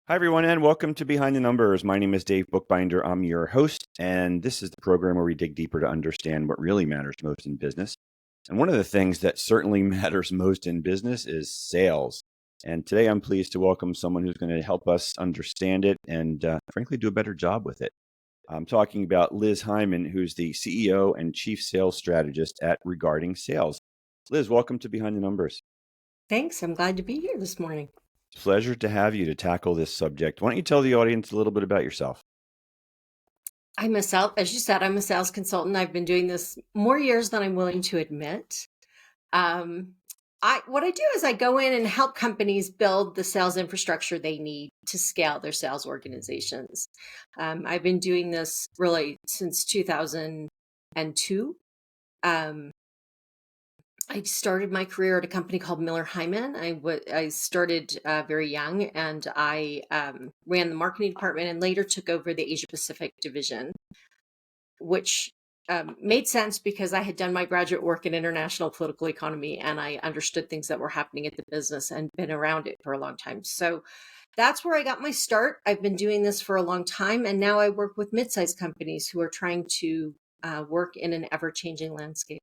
Hi, everyone, and welcome to Behind the Numbers. My name is Dave Bookbinder. I'm your host, and this is the program where we dig deeper to understand what really matters most in business. And one of the things that certainly matters most in business is sales. And today I'm pleased to welcome someone who's going to help us understand it and, frankly, do a better job with it. I'm talking about Liz Heiman, who's the CEO and Chief Sales Strategist at Regarding Sales. Liz, welcome to Behind the Numbers. Thanks. I'm glad to be here this morning. Pleasure to have you to tackle this subject. Why don't you tell the audience a little bit about yourself? As you said, I'm a sales consultant. I've been doing this more years than I'm willing to admit. What I do is I go in and help companies build the sales infrastructure they need to scale their sales organizations. I've been doing this really since 2002. I started my career at a company called Miller Heiman. I started very young, and I ran the marketing department and later took over the Asia Pacific division, which made sense because I had done my graduate work in international political economy and I understood things that were happening at the business and been around it for a long time. So that's where I got my start. I've been doing this for a long time, and now I work with midsize companies who are trying to work in an ever-changing landscape.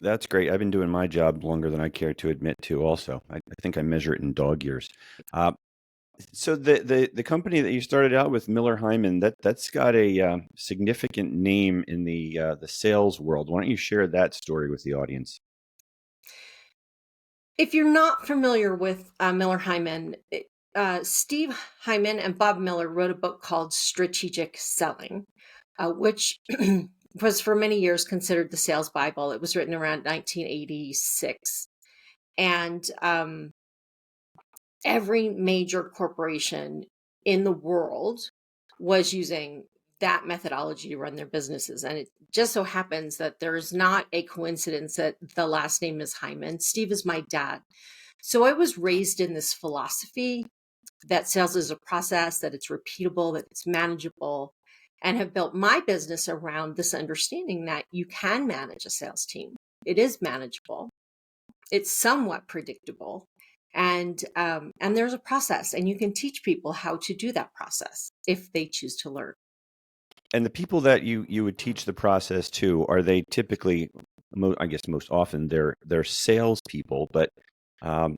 That's great. I've been doing my job longer than I care to admit to also. I think I measure it in dog years. Uh, so the company that you started out with, Miller Heiman, that's got a significant name in the sales world. Why don't you share that story with the audience? If you're not familiar with Miller Heiman, Steve Heiman and Bob Miller wrote a book called Strategic Selling, which was for many years considered the sales Bible. It was written around 1986. And every major corporation in the world was using that methodology to run their businesses. And it just so happens that there is not a coincidence that the last name is Heiman. Steve is my dad. So I was raised in this philosophy that sales is a process, that it's repeatable, that it's manageable, and have built my business around this understanding that you can manage a sales team. It is manageable. It's somewhat predictable. And there's a process, and you can teach people how to do that process if they choose to learn. And the people that you would teach the process to, are they typically, I guess most often, they're salespeople, but I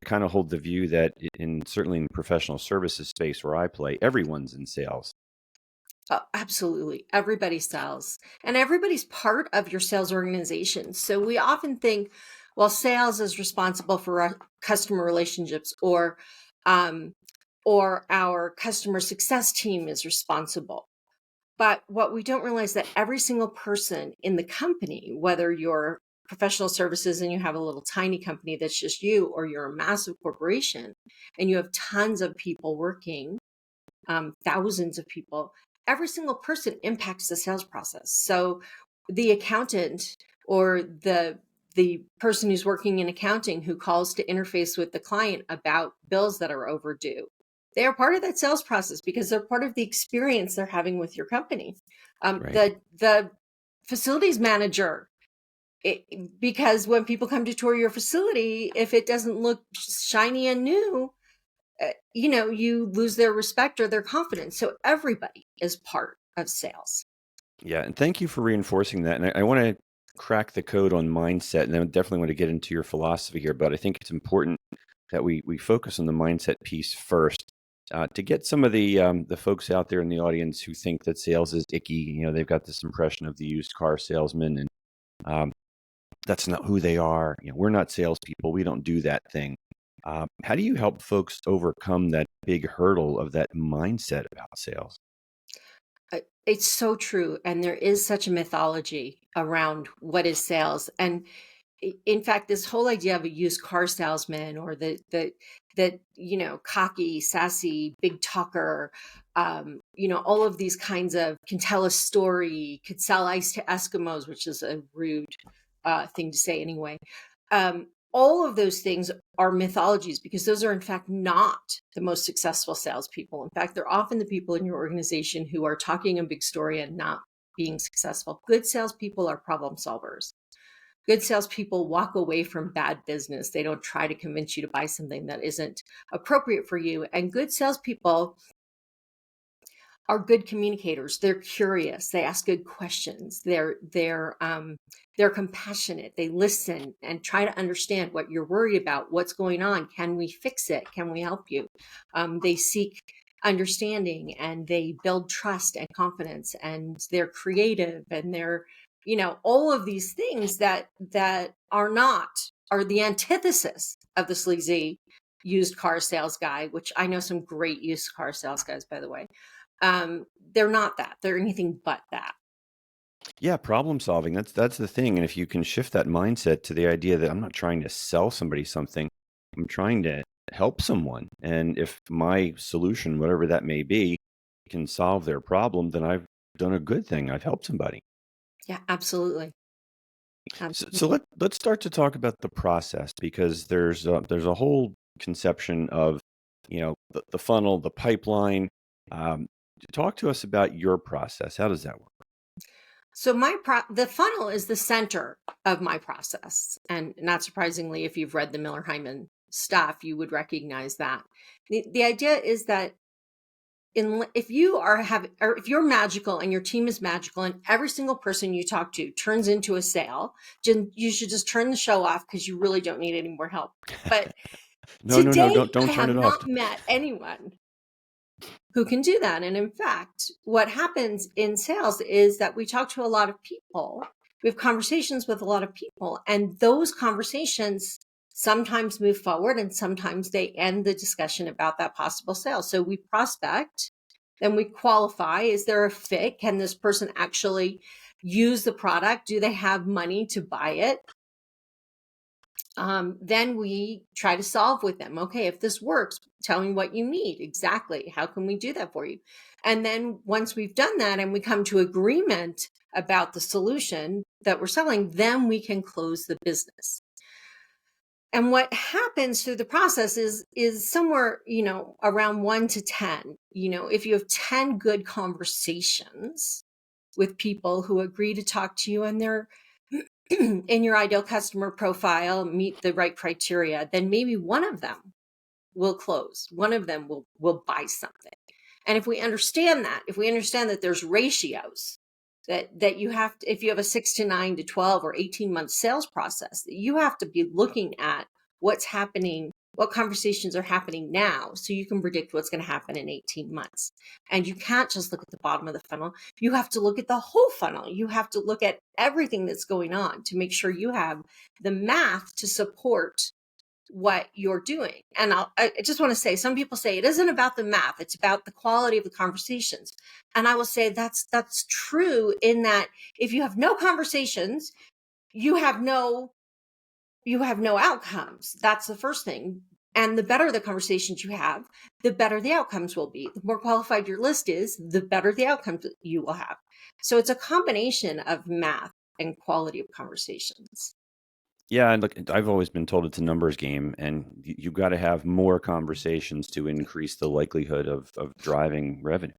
kind of hold the view that certainly in the professional services space where I play, everyone's in sales. Absolutely. Everybody sells, and everybody's part of your sales organization. So we often think, well, sales is responsible for our customer relationships, or our customer success team is responsible. But what we don't realize that every single person in the company, whether you're professional services and you have a little tiny company that's just you, or you're a massive corporation and you have tons of people working, thousands of people, every single person impacts the sales process. So the accountant or the person who's working in accounting who calls to interface with the client about bills that are overdue, they are part of that sales process because they're part of the experience they're having with your company. Right. The facilities manager, because when people come to tour your facility, if it doesn't look shiny and new, you lose their respect or their confidence. So everybody is part of sales. Yeah, and thank you for reinforcing that. And I want to crack the code on mindset, and I definitely want to get into your philosophy here. But I think it's important that we focus on the mindset piece first to get some of the folks out there in the audience who think that sales is icky. They've got this impression of the used car salesman, and um, that's not who they are. We're not salespeople. We don't do that thing. How do you help folks overcome that big hurdle of that mindset about sales? It's so true. And there is such a mythology around what is sales. And in fact, this whole idea of a used car salesman, or that cocky, sassy, big talker, all of these kinds of, can tell a story, could sell ice to Eskimos, which is a rude thing to say anyway. All of those things are mythologies because those are in fact not the most successful salespeople. In fact, they're often the people in your organization who are talking a big story and not being successful. Good salespeople are problem solvers. Good salespeople walk away from bad business. They don't try to convince you to buy something that isn't appropriate for you. And good salespeople are good communicators. They're curious. They ask good questions. They're compassionate. They listen and try to understand what you're worried about. What's going on? Can we fix it? Can we help you? They seek understanding and they build trust and confidence, and they're creative, and they're, all of these things that are the antithesis of the sleazy used car sales guy, which I know some great used car sales guys, by the way. They're not that. They're anything but that. Yeah, problem solving. That's the thing. And if you can shift that mindset to the idea that I'm not trying to sell somebody something, I'm trying to help someone. And if my solution, whatever that may be, can solve their problem, then I've done a good thing. I've helped somebody. Yeah, absolutely. So let's start to talk about the process, because there's a whole conception of, the funnel, the pipeline. Um, Talk to us about your process. How does that work? So the funnel is the center of my process. And not surprisingly, if you've read the Miller Heiman stuff, you would recognize that. The idea is that if you're magical and your team is magical and every single person you talk to turns into a sale, you should just turn the show off, because you really don't need any more help. But No, no, no, today don't I turn have it off. not met anyone who can do that. And in fact, what happens in sales is that we talk to a lot of people. We have conversations with a lot of people, and those conversations sometimes move forward and sometimes they end the discussion about that possible sale. So we prospect, then we qualify. Is there a fit? Can this person actually use the product? Do they have money to buy it? Then we try to solve with them. Okay, if this works, tell me what you need exactly. How can we do that for you? And then once we've done that and we come to agreement about the solution that we're selling, then we can close the business. And what happens through the process is somewhere, around 1 to 10. If you have 10 good conversations with people who agree to talk to you and they're in your ideal customer profile, meet the right criteria, then maybe one of them will close. One of them will buy something. And if we understand that there's ratios that you have to, if you have a 6 to 9 to 12 or 18-month sales process, that you have to be looking at what's happening, what conversations are happening now, so you can predict what's going to happen in 18 months. And you can't just look at the bottom of the funnel. You have to look at the whole funnel. You have to look at everything that's going on to make sure you have the math to support what you're doing. And I just want to say, some people say it isn't about the math, it's about the quality of the conversations. And I will say that's true, in that if you have no conversations, you have no outcomes. That's the first thing. And the better the conversations you have, the better the outcomes will be. The more qualified your list is, the better the outcomes you will have. So it's a combination of math and quality of conversations. Yeah, and look, I've always been told it's a numbers game, and you've got to have more conversations to increase the likelihood of driving revenue.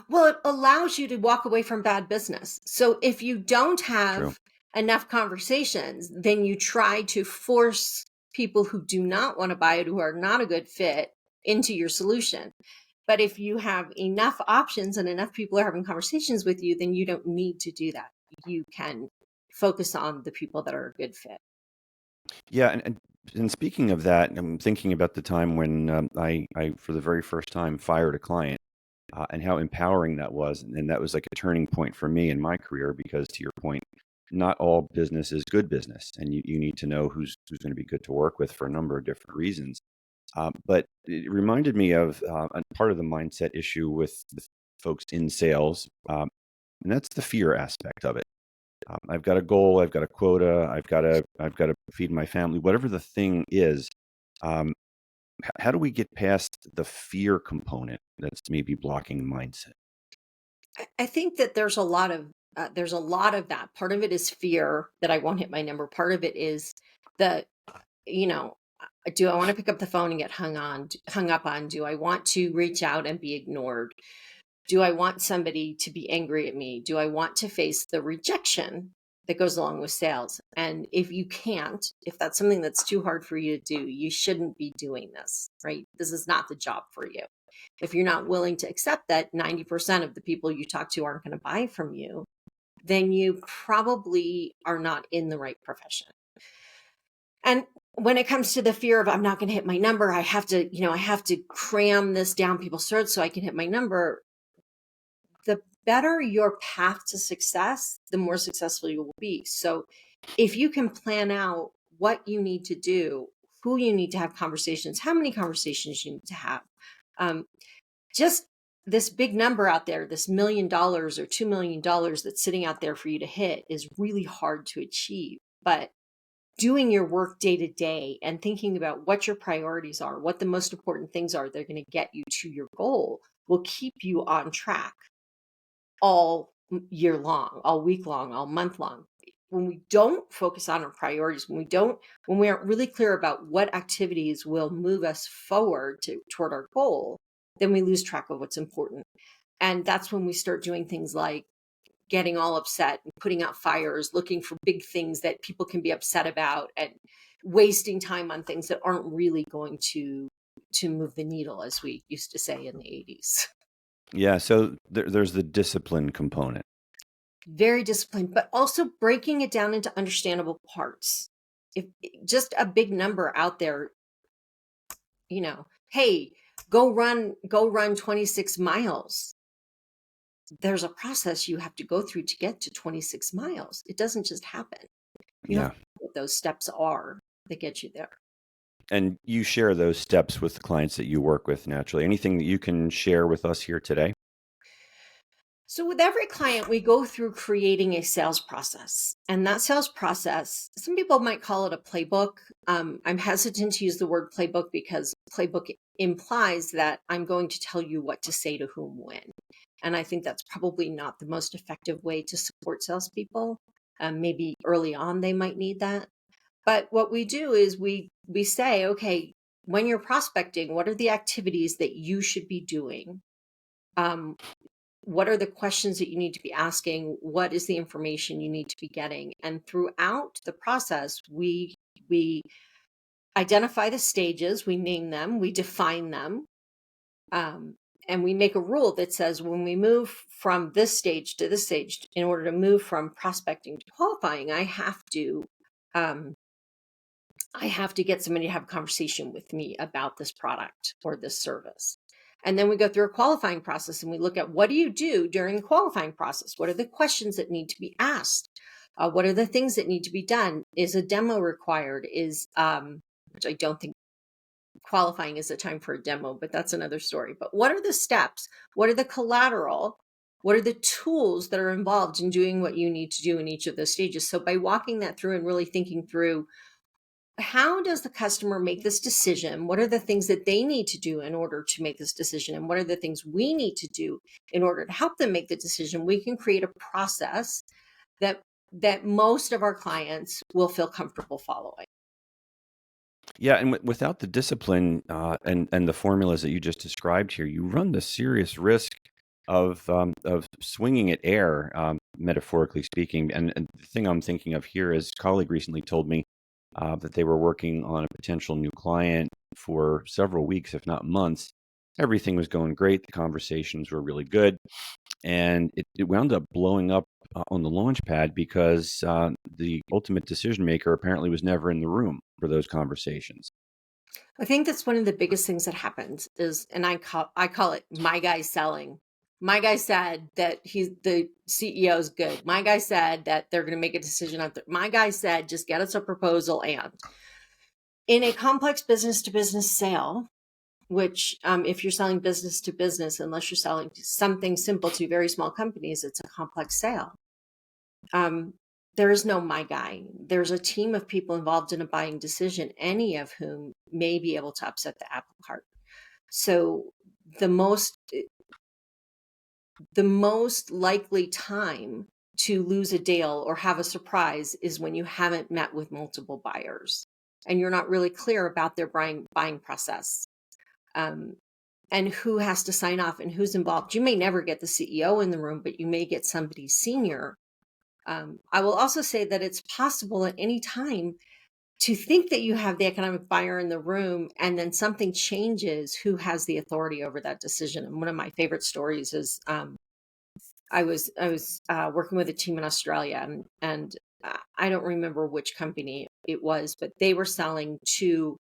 Well, it allows you to walk away from bad business. So if you don't True. have enough conversations, then you try to force people who do not want to buy it, who are not a good fit, into your solution. But if you have enough options and enough people are having conversations with you, then you don't need to do that. You can focus on the people that are a good fit. Yeah, and speaking of that, I'm thinking about the time when I for the very first time fired a client, and how empowering that was, and that was like a turning point for me in my career, because to your point, not all business is good business, and you need to know who's going to be good to work with for a number of different reasons. But it reminded me of a part of the mindset issue with folks in sales, and that's the fear aspect of it. I've got a goal, I've got a quota, I've got to feed my family, whatever the thing is. Um, how do we get past the fear component that's maybe blocking mindset? I think that there's a lot of that. Part of it is fear that I won't hit my number. Part of it is the, you know, do I want to pick up the phone and get hung up on? Do I want to reach out and be ignored? Do I want somebody to be angry at me? Do I want to face the rejection that goes along with sales. And if you can't, if that's something that's too hard for you to do, you shouldn't be doing this, right? This is not the job for you. If you're not willing to accept that 90% of the people you talk to aren't going to buy from you, then you probably are not in the right profession. And when it comes to the fear of, I'm not going to hit my number, I have to cram this down people's throats so I can hit my number. The better your path to success, the more successful you will be. So if you can plan out what you need to do, who you need to have conversations, how many conversations you need to have, just this big number out there, this $1 million or $2 million that's sitting out there for you to hit is really hard to achieve. But doing your work day to day and thinking about what your priorities are, what the most important things are, they're going to get you to your goal, will keep you on track all year long, all week long, all month long. When we don't focus on our priorities, when we aren't really clear about what activities will move us forward toward our goal, then we lose track of what's important. And that's when we start doing things like getting all upset and putting out fires, looking for big things that people can be upset about, and wasting time on things that aren't really going to move the needle, as we used to say in the 80s. Yeah. So there's the discipline component. Very disciplined, but also breaking it down into understandable parts. If just a big number out there, hey, go run 26 miles. There's a process you have to go through to get to 26 miles. It doesn't just happen. You have to know what those steps are that get you there. And you share those steps with the clients that you work with naturally. Anything that you can share with us here today? So with every client, we go through creating a sales process. And that sales process, some people might call it a playbook. I'm hesitant to use the word playbook because playbook implies that I'm going to tell you what to say to whom when. And I think that's probably not the most effective way to support salespeople. Maybe early on they might need that. But what we do is we say, okay, when you're prospecting, what are the activities that you should be doing? What are the questions that you need to be asking? What is the information you need to be getting? And throughout the process, we identify the stages, we name them, we define them, and we make a rule that says when we move from this stage to this stage, in order to move from prospecting to qualifying, I have to get somebody to have a conversation with me about this product or this service. And then we go through a qualifying process and we look at what do you do during the qualifying process? What are the questions that need to be asked? What are the things that need to be done? Is a demo required? Which I don't think qualifying is a time for a demo, but that's another story. But what are the steps? What are the collateral? What are the tools that are involved in doing what you need to do in each of those stages? So by walking that through and really thinking through, how does the customer make this decision? What are the things that they need to do in order to make this decision? And what are the things we need to do in order to help them make the decision? We can create a process that most of our clients will feel comfortable following. Yeah, and without the discipline and the formulas that you just described here, you run the serious risk of swinging at air, metaphorically speaking. And the thing I'm thinking of here is a colleague recently told me that they were working on a potential new client for several weeks, if not months. Everything was going great. The conversations were really good. And it wound up blowing up on the launch pad because the ultimate decision maker apparently was never in the room for those conversations. I think that's one of the biggest things that happens is, and I call it my guy selling. My guy said that the CEO is good. My guy said that they're going to make a decision on my guy said, just get us a proposal. And in a complex business to business sale, which if you're selling business to business, unless you're selling something simple to very small companies, it's a complex sale. There is no my guy. There's a team of people involved in a buying decision, any of whom may be able to upset the apple cart. So the most likely time to lose a deal or have a surprise is when you haven't met with multiple buyers and you're not really clear about their buying process. And who has to sign off and who's involved. You may never get the CEO in the room, but you may get somebody senior I will also say that it's possible at any time to think that you have the economic buyer in the room and then something changes, who has the authority over that decision. And one of my favorite stories is I was working with a team in Australia, and I don't remember which company it was, but they were selling to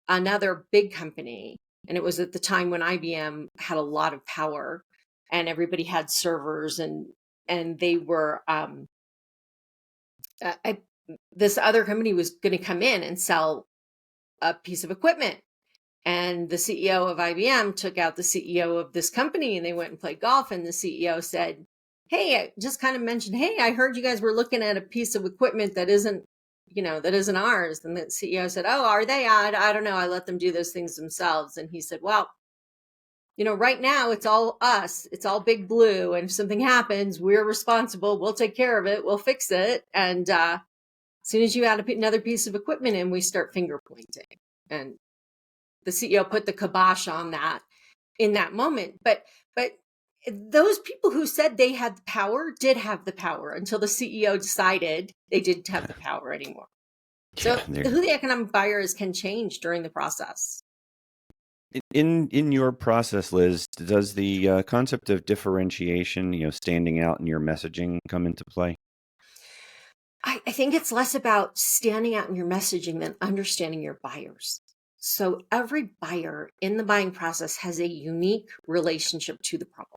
another big company. And it was at the time when IBM had a lot of power and everybody had servers, and they were I, this other company was going to come in and sell a piece of equipment. And the CEO of IBM took out the CEO of this company, and they went and played golf. And the CEO said, "Hey, I just kind of mentioned, hey, I heard you guys were looking at a piece of equipment that isn't, that isn't ours." And the CEO said, "Oh, are they? I don't know. I let them do those things themselves." And he said, "Well, right now it's all us. It's all Big Blue. And if something happens, we're responsible. We'll take care of it. We'll fix it. And as soon as you add another piece of equipment in, we start finger pointing." And the CEO put the kibosh on that in that moment. But those people who said they had the power did have the power until the CEO decided they didn't have the power anymore. So who the economic buyer is can change during the process. In your process, Liz, does the concept of differentiation, standing out in your messaging come into play? I think it's less about standing out in your messaging than understanding your buyers. So every buyer in the buying process has a unique relationship to the problem.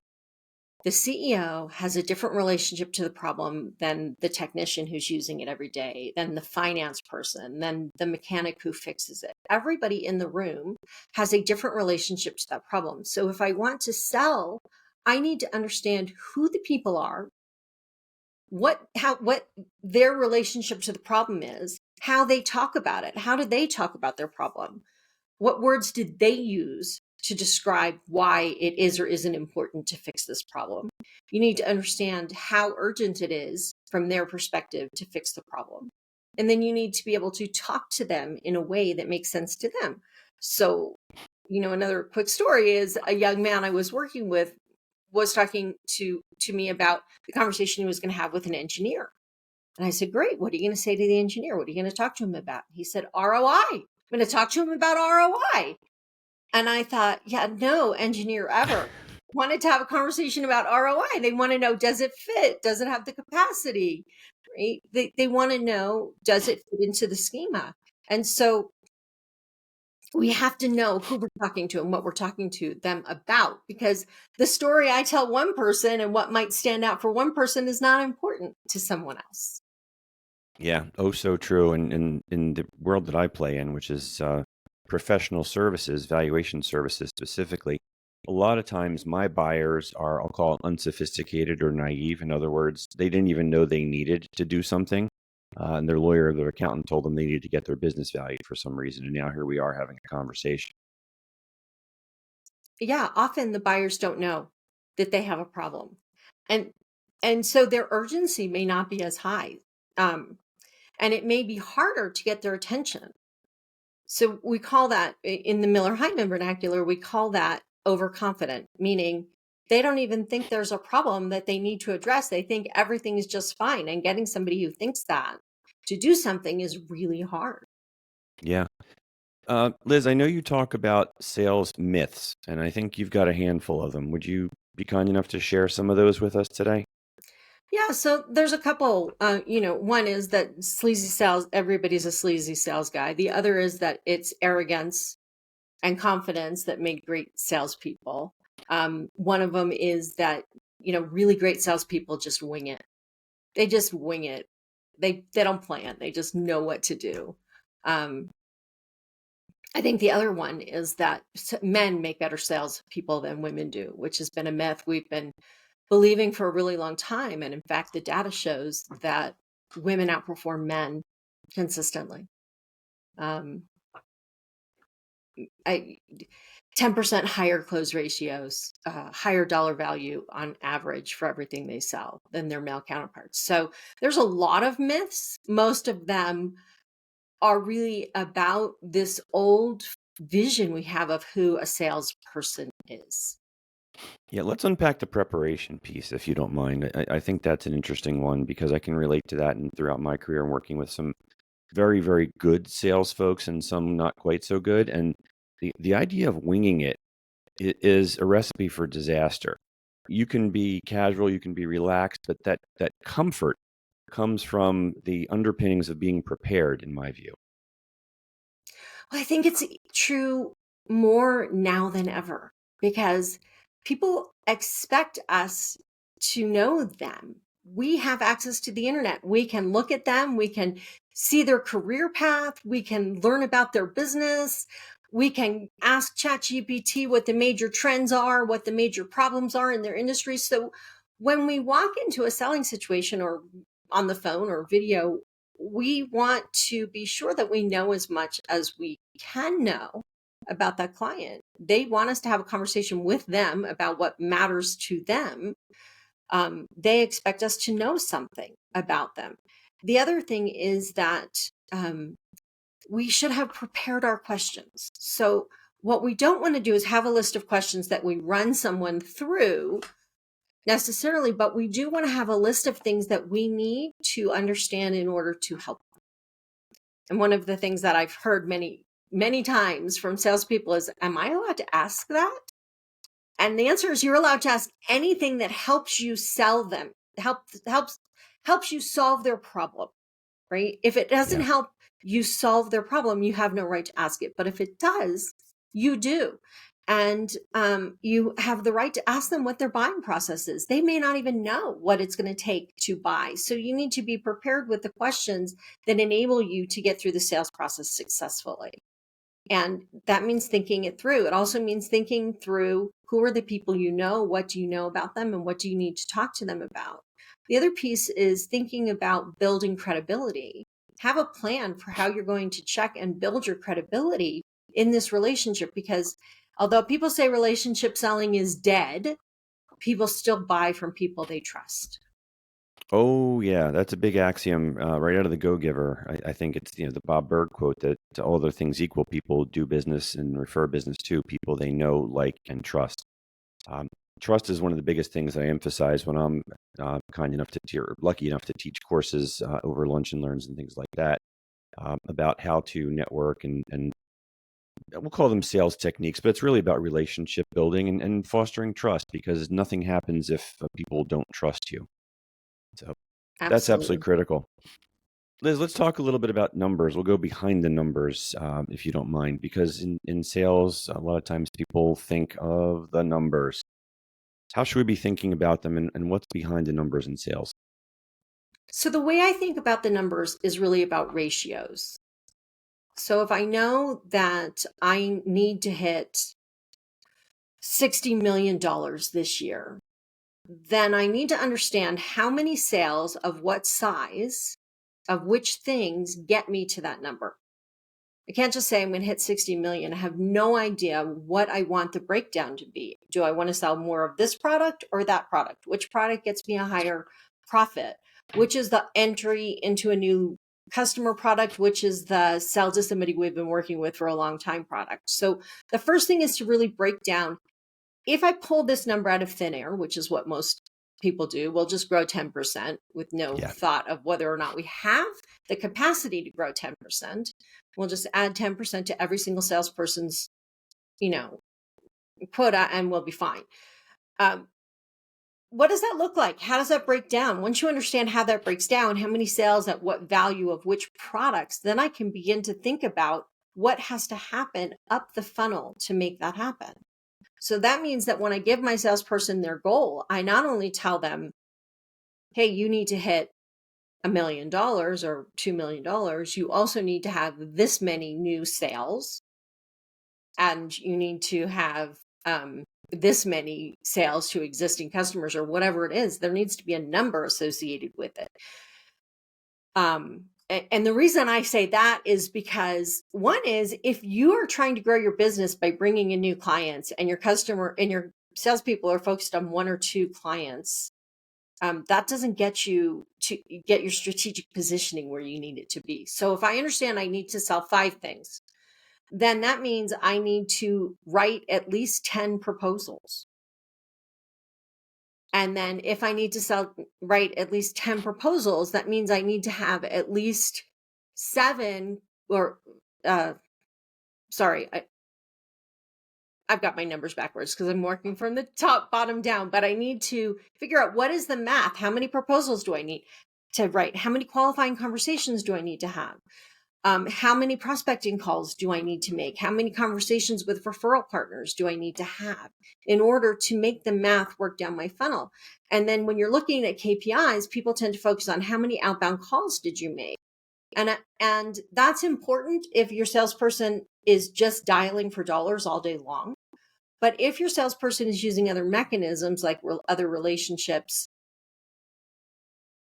The CEO has a different relationship to the problem than the technician who's using it every day, than the finance person, than the mechanic who fixes it. Everybody in the room has a different relationship to that problem. So if I want to sell, I need to understand who the people are, what their relationship to the problem is, how they talk about it. How do they talk about their problem? What words did they use to describe why it is or isn't important to fix this problem? You need to understand how urgent it is from their perspective to fix the problem. And then you need to be able to talk to them in a way that makes sense to them. So, another quick story is a young man I was working with was talking to me about the conversation he was going to have with an engineer. And I said, "Great. What are you going to say to the engineer? What are you going to talk to him about?" He said, "ROI. I'm going to talk to him about ROI." And I thought, yeah, no engineer ever wanted to have a conversation about ROI. They want to know, does it fit? Does it have the capacity? Right? They want to know, does it fit into the schema? And so we have to know who we're talking to and what we're talking to them about, because the story I tell one person and what might stand out for one person is not important to someone else. Yeah. Oh, so true. And in the world that I play in, which is professional services, valuation services specifically, a lot of times my buyers are, I'll call it unsophisticated or naive. In other words, they didn't even know they needed to do something. And their lawyer or their accountant told them they needed to get their business valued for some reason. And now here we are having a conversation. Yeah, often the buyers don't know that they have a problem. And so their urgency may not be as high. Um, and it may be harder to get their attention. So we call that, in the Miller Heiman vernacular, we call that overconfident, meaning they don't even think there's a problem that they need to address. They think everything is just fine. And getting somebody who thinks that to do something is really hard. Yeah. Liz, I know you talk about sales myths, and I think you've got a handful of them. Would you be kind enough to share some of those with us today? Yeah, so there's a couple. One is that sleazy sales, everybody's a sleazy sales guy. The other is that it's arrogance and confidence that make great salespeople. One of them is that, really great salespeople just wing it. They just wing it. They don't plan. They just know what to do. Um, I think the other one is that men make better salespeople than women do, which has been a myth we've been believing for a really long time. And in fact, the data shows that women outperform men consistently. Um, I 10% higher close ratios, higher dollar value on average for everything they sell than their male counterparts. So there's a lot of myths. Most of them are really about this old vision we have of who a salesperson is. Yeah, let's unpack the preparation piece if you don't mind. I think that's an interesting one because I can relate to that and throughout my career and working with some very, very good sales folks and some not quite so good. And the idea of winging it is a recipe for disaster. You can be casual, you can be relaxed, but that comfort comes from the underpinnings of being prepared, in my view. Well, I think it's true more now than ever because people expect us to know them. We have access to the internet. We can look at them. We can see their career path. We can learn about their business. We can ask ChatGPT what the major trends are, what the major problems are in their industry. So when we walk into a selling situation or on the phone or video, we want to be sure that we know as much as we can know about that client. They want us to have a conversation with them about what matters to them. They expect us to know something about them. The other thing is that we should have prepared our questions. So, what we don't want to do is have a list of questions that we run someone through necessarily, but we do want to have a list of things that we need to understand in order to help. And one of the things that I've heard many, many times from salespeople is, am I allowed to ask that? And the answer is you're allowed to ask anything that helps you sell them, helps you solve their problem, right? If it doesn't Yeah. help you solve their problem, you have no right to ask it. But if it does, you do. And you have the right to ask them what their buying process is. They may not even know what it's going to take to buy. So you need to be prepared with the questions that enable you to get through the sales process successfully. And that means thinking it through. It also means thinking through who are the people you know, what do you know about them, and what do you need to talk to them about. The other piece is thinking about building credibility. Have a plan for how you're going to check and build your credibility in this relationship because although people say relationship selling is dead, people still buy from people they trust. Oh, yeah, that's a big axiom right out of the Go Giver. I think it's the Bob Berg quote that all other things equal, people do business and refer business to people they know, like, and trust. Um, Trust is one of the biggest things I emphasize when I'm kind enough to or lucky enough to teach courses over lunch and learns and things like that about how to network and we'll call them sales techniques, but it's really about relationship building and fostering trust because nothing happens if people don't trust you. So that's absolutely Absolutely. critical. Liz, let's talk a little bit about numbers. We'll go behind the numbers, if you don't mind, because in sales, a lot of times people think of the numbers. How should we be thinking about them and what's behind the numbers in sales? So the way I think about the numbers is really about ratios. So if I know that I need to hit $60 million this year, then I need to understand how many sales of what size of which things get me to that number. I can't just say I'm going to hit 60 million. I have no idea what I want the breakdown to be. Do I want to sell more of this product or that product? Which product gets me a higher profit? Which is the entry into a new customer product? Which is the sell to somebody we've been working with for a long time product? So the first thing is to really break down if I pull this number out of thin air, which is what most people do, we'll just grow 10% with no Yeah. thought of whether or not we have the capacity to grow 10%. We'll just add 10% to every single salesperson's, you know, quota and we'll be fine. Um, what does that look like? How does that break down? Once you understand how that breaks down, how many sales at what value of which products, then I can begin to think about what has to happen up the funnel to make that happen. So that means that when I give my salesperson their goal, I not only tell them, hey, you need to hit $1 million or $2 million, you also need to have this many new sales and you need to have this many sales to existing customers or whatever it is. There needs to be a number associated with it. And the reason I say that is because one is if you are trying to grow your business by bringing in new clients and your customer and your salespeople are focused on one or two clients, that doesn't get you to get your strategic positioning where you need it to be. So if I understand I need to sell 5 things, then that means I need to write at least 10 proposals. And then if I need to write at least 10 proposals, that means I need to have at least 7 or, sorry, I've got my numbers backwards because I'm working from the bottom down, but I need to figure out what is the math? How many proposals do I need to write? How many qualifying conversations do I need to have? How many prospecting calls do I need to make? How many conversations with referral partners do I need to have in order to make the math work down my funnel? And then when you're looking at KPIs, people tend to focus on how many outbound calls did you make? And that's important if your salesperson is just dialing for dollars all day long. But if your salesperson is using other mechanisms like other relationships,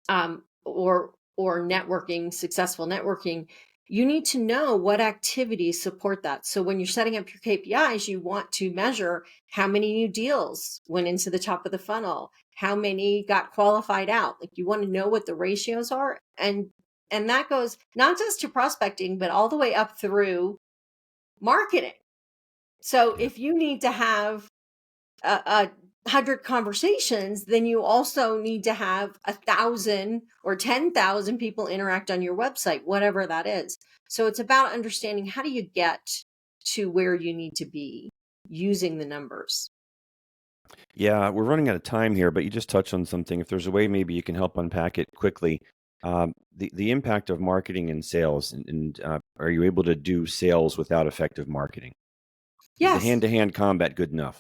or networking, successful networking, you need to know what activities support that. So when you're setting up your KPIs, you want to measure how many new deals went into the top of the funnel, how many got qualified out. Like, you want to know what the ratios are. And that goes not just to prospecting, but all the way up through marketing. So if you need to have a 100 conversations, then you also need to have 1,000 or 10,000 people interact on your website, whatever that is. So it's about understanding, how do you get to where you need to be using the numbers? Yeah, we're running out of time here, but you just touched on something. If there's a way, maybe you can help unpack it quickly. The impact of marketing and sales, and are you able to do sales without effective marketing? Is the Yes. hand-to-hand combat good enough?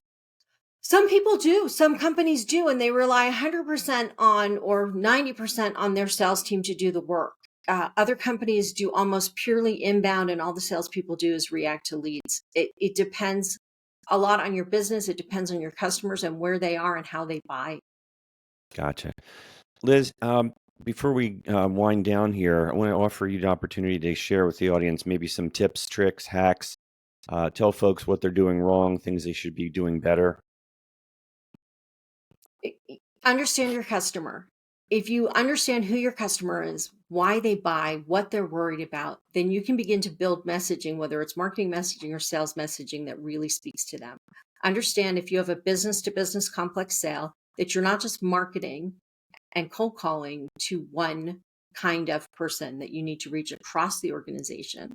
Some people do. Some companies do, and they rely 100% on, or 90% on, their sales team to do the work. Other companies do almost purely inbound, and all the salespeople do is react to leads. It depends a lot on your business. It depends on your customers and where they are and how they buy. Gotcha. Liz, before we wind down here, I want to offer you the opportunity to share with the audience maybe some tips, tricks, hacks. Tell folks what they're doing wrong, things they should be doing better. Understand your customer. If you understand who your customer is, why they buy, what they're worried about, then you can begin to build messaging, whether it's marketing messaging or sales messaging, that really speaks to them. Understand, if you have a business to business complex sale, that you're not just marketing and cold calling to one kind of person, that you need to reach across the organization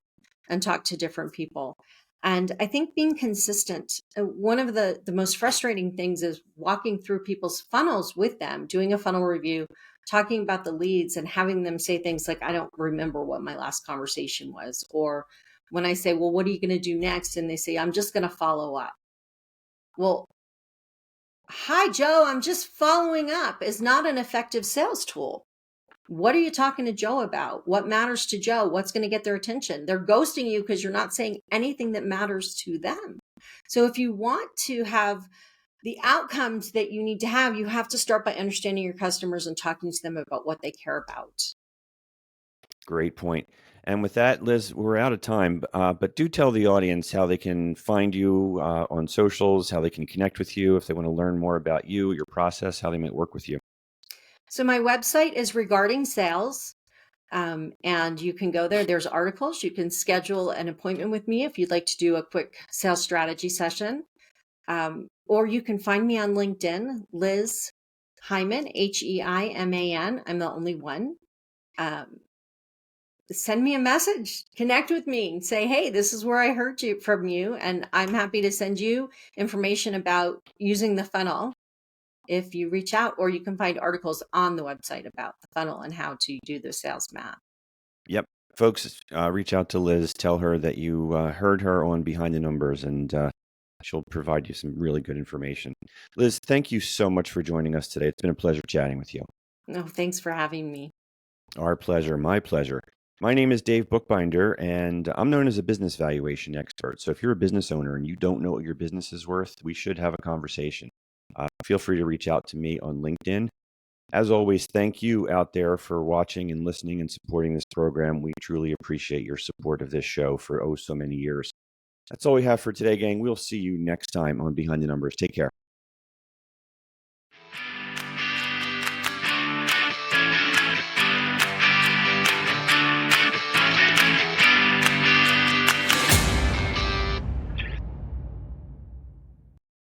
and talk to different people. And I think being consistent, one of the most frustrating things is walking through people's funnels with them, doing a funnel review, talking about the leads, and having them say things like, I don't remember what my last conversation was. Or when I say, well, what are you going to do next? And they say, I'm just going to follow up. Well, hi, Joe, I'm just following up is not an effective sales tool. What are you talking to Joe about? What matters to Joe? What's going to get their attention? They're ghosting you because you're not saying anything that matters to them. So if you want to have the outcomes that you need to have, you have to start by understanding your customers and talking to them about what they care about. Great point. And with that, Liz, we're out of time, but do tell the audience how they can find you on socials, how they can connect with you if they want to learn more about you, your process, how they might work with you. So my website is Regarding Sales, and you can go there. There's articles. You can schedule an appointment with me if you'd like to do a quick sales strategy session. Or you can find me on LinkedIn, Liz Heiman, Heiman. I'm the only one. Send me a message, connect with me, say, hey, this is where I heard from you. And I'm happy to send you information about using the funnel if you reach out, or you can find articles on the website about the funnel and how to do the sales math. Yep. Folks, reach out to Liz. Tell her that you heard her on Behind the Numbers, and she'll provide you some really good information. Liz, thank you so much for joining us today. It's been a pleasure chatting with you. No, thanks for having me. Our pleasure. My pleasure. My name is Dave Bookbinder, and I'm known as a business valuation expert. So if you're a business owner and you don't know what your business is worth, we should have a conversation. Feel free to reach out to me on LinkedIn. As always, thank you out there for watching and listening and supporting this program. We truly appreciate your support of this show for so many years. That's all we have for today, gang. We'll see you next time on Behind the Numbers. Take care.